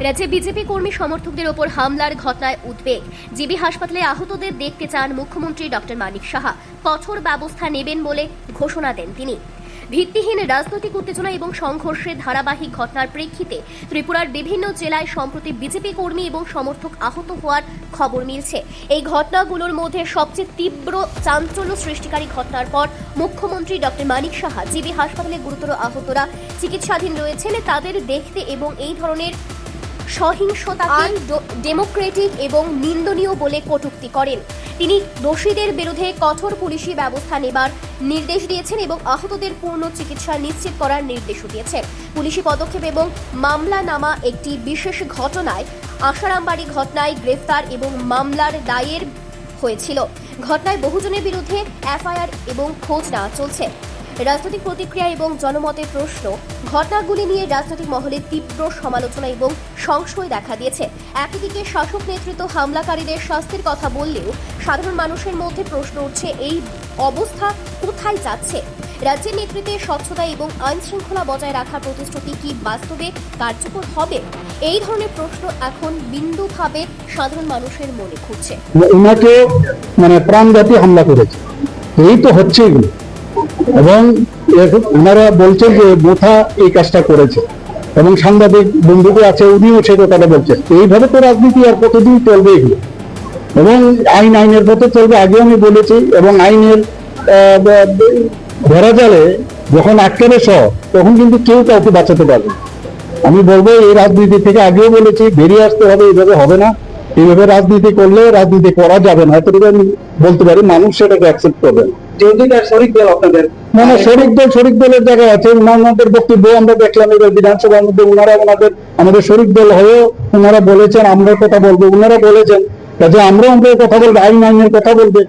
রাজ্যে বিজেপি কর্মী সমর্থকদের ওপর হামলার ঘটনায় উদ্বেগ। জিবি হাসপাতালে আহতদের দেখতে চান মুখ্যমন্ত্রী ডক্টর মানিক সাহা। কঠোর ব্যবস্থা নেবেন বলে ঘোষণা দেন তিনি। ভিত্তিহীন রাজনৈতিক উত্তেজনা এবং সংঘর্ষের ধারাবাহিক ঘটনার প্রেক্ষিতে ত্রিপুরার বিভিন্ন জেলায় সম্প্রতি বিজেপি কর্মী এবং সমর্থক আহত হওয়ার খবর মিলছে। এই ঘটনাগুলোর মধ্যে সবচেয়ে তীব্র চাঞ্চল্য সৃষ্টিকারী ঘটনার পর মুখ্যমন্ত্রী ডক্টর মানিক সাহা জিবি হাসপাতালে গুরুতর আহতরা চিকিৎসাধীন রয়েছেন তাদের দেখতে এবং এই ধরনের সহিংসতাকে ডেমোক্রেটিক এবং নিন্দনীয় বলে কটূক্তি করেন। তিনি দোষীদের বিরুদ্ধে কঠোর পুলিশি ব্যবস্থা নেবার নির্দেশ দিয়েছেন এবং আহতদের পূর্ণ চিকিৎসা নিশ্চিত করার নির্দেশও দিয়েছেন। পুলিশি পদক্ষেপ এবং মামলা নামা একটি বিশেষ ঘটনায় আশারামবাড়ি ঘটনায় গ্রেফতার এবং মামলার দায়ের হয়েছিল। ঘটনায় বহুজনের বিরুদ্ধে এফআইআর এবং খোঁজ নেওয়া চলছে। রাজনৈতিক প্রতিক্রিয়া এবং জনমতের প্রশ্ন, ঘটনাগুলি নিয়ে রাজনৈতিক মহলে তীব্র সমালোচনা এবং সংশয় দেখা দিয়েছে। একদিকে শাসক নেতৃত্ব হামলাকারীদের শাস্তির কথা বললেও সাধারণ মানুষের মধ্যে প্রশ্ন উঠছে, এই অবস্থা কোথায় যাচ্ছে? রাজ্যের নেতৃত্বে স্বচ্ছতা এবং আইন শৃঙ্খলা বজায় রাখার প্রতিশ্রুতি কি বাস্তবে কার্যকর হবে? এই ধরনের প্রশ্ন এখন বিন্দুভাবে সাধারণ মানুষের মনে ঘুরছে। ওনাকে প্রাণঘাতী হামলা করেছে, এই তো হচ্ছে এগুলো। এবং ওনারা বলছেন যে বোথা এই কাজটা করেছে এবং সাংবাদিক বন্ধুকে আছে, উনিও সে কথাটা বলছেন। এইভাবে তো রাজনীতি আর কতদিন চলবে এগুলো? এবং আইনের পথে চলবে, আগে আমি বলেছি। এবং আইনের ধরা জালে যখন আটকাবে সব, তখন কিন্তু কেউ কাউকে বাঁচাতে পারবে। আমি বলবো এই রাজনীতি থেকে আগেও বলেছি, বেরিয়ে আসতে হবে। এইভাবে হবে না, এইভাবে রাজনীতি করলে রাজনীতি করা যাবে না, এতটুকু আমি বলতে পারি। মানুষ সেটাকে অ্যাকসেপ্ট করবে না। শরিক দল আপনাদের শরিক দলের জায়গায় আছে। ওনাদের বক্তব্য আমরা দেখলাম এবার বিধানসভার মধ্যে। ওনারা আমাদের শরিক দল হয়েও ওনারা বলেছেন আমরা কথা বলবো। ওনারা বলেছেন যে আমরা কথা বলবো, আইনের কথা বলবে,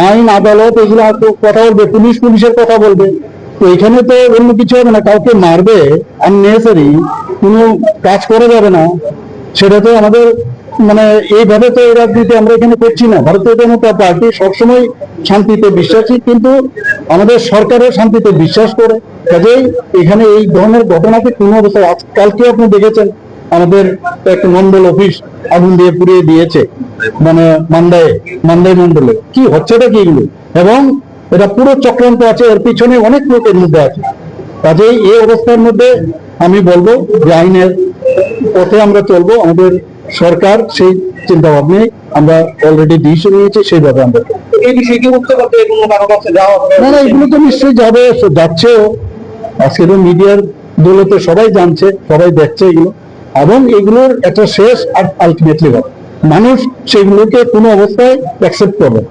আইন আদালত এগুলো কথা বলবে, পুলিশের কথা বলবে। তো এখানে তো অন্য কিছু হবে না। কাউকে মারবে আননেসেসারি কোনো কাজ করা যাবে না। সেটা তো আমাদের এইভাবে তো এই রাজনীতি আমরা এখানে করছি না। ভারতীয় জনতা পার্টি সবসময় শান্তিতে বিশ্বাসী, কিন্তু আমাদের সরকারও শান্তিতে বিশ্বাস করে। কাজেই এখানে এই ধরনের ঘটনাকে কোনো অবস্থায়, কালকে আপনি দেখেছেন আমাদের একটা মন্ডল অফিস আগুন দিয়ে পুড়িয়ে দিয়েছে, মান্দাই মন্ডলে। কি হচ্ছেটা কি এগুলো? এবং এটা পুরো চক্রান্ত আছে, এর পিছনে অনেক লোকের মধ্যে আছে। কাজেই এই অবস্থার মধ্যে আমি বলবো যে আইনের পথে আমরা চলবো। আমাদের সরকার সেই চিন্তা ভাবনা আমরা অলরেডি ডিসিশন নিয়েছি, সেইভাবে আমরা এই বিষয়ে কি উত্তর করতে না, এগুলো তো নিশ্চয়ই যাবে, যাচ্ছেও। আজকে তো মিডিয়ার দৌলতে সবাই জানছে, সবাই দেখছে এগুলো। এবং এগুলোর একটা শেষ আর আলটিমেটলি হবে, মানুষ সেগুলোকে কোনো অবস্থায় অ্যাকসেপ্ট করবে।